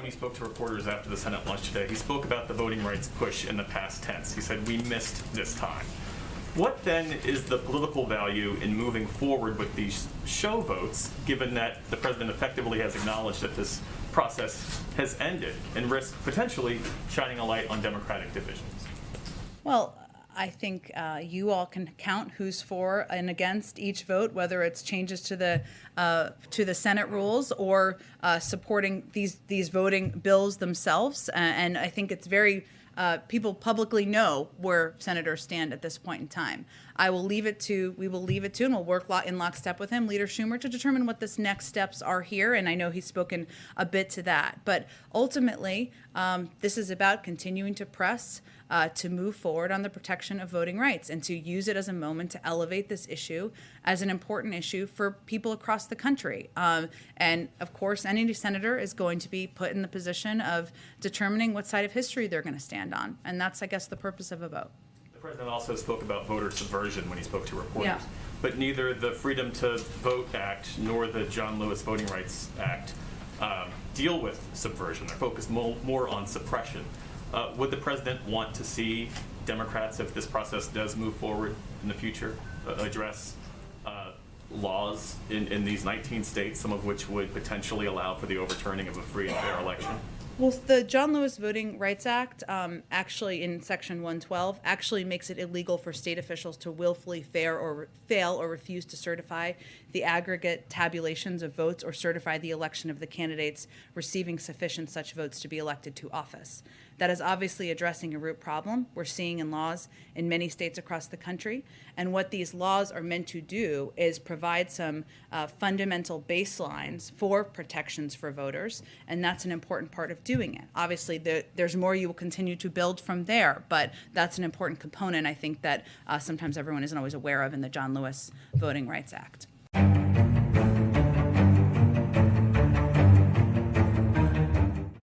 he spoke to reporters after the Senate lunch today, he spoke about the voting rights push in the past tense. He said, we missed this time. What then is the political value in moving forward with these show votes, given that the president effectively has acknowledged that this process has ended and risks potentially shining a light on Democratic divisions? Well, I think you all can count who's for and against each vote, whether it's changes to the Senate rules or supporting these voting bills themselves. And I think it's very people publicly know where senators stand at this point in time. We will leave it to, and we'll work in lockstep with him, Leader Schumer, to determine what the next steps are here. And I know he's spoken a bit to that. But ultimately, this is about continuing to press to move forward on the protection of voting rights and to use it as a moment to elevate this issue as an important issue for people across the country. And of course, any senator is going to be put in the position of determining what side of history they're going to stand on. And that's, I guess, the purpose of a vote. The president also spoke about voter subversion when he spoke to reporters. Yeah. But neither the Freedom to Vote Act nor the John Lewis Voting Rights Act deal with subversion. They're focused more on suppression. Would the president want to see Democrats, if this process does move forward in the future, address laws in these 19 states, some of which would potentially allow for the overturning of a free and fair election? Well, the John Lewis Voting Rights Act, actually in Section 112, actually makes it illegal for state officials to willfully fail or refuse to certify the aggregate tabulations of votes or certify the election of the candidates receiving sufficient such votes to be elected to office. That is obviously addressing a root problem we're seeing in laws in many states across the country. And what these laws are meant to do is provide some fundamental baselines for protections for voters, and that's an important part of doing it. Obviously, there's more you will continue to build from there, but that's an important component, I think, that sometimes everyone isn't always aware of in the John Lewis Voting Rights Act.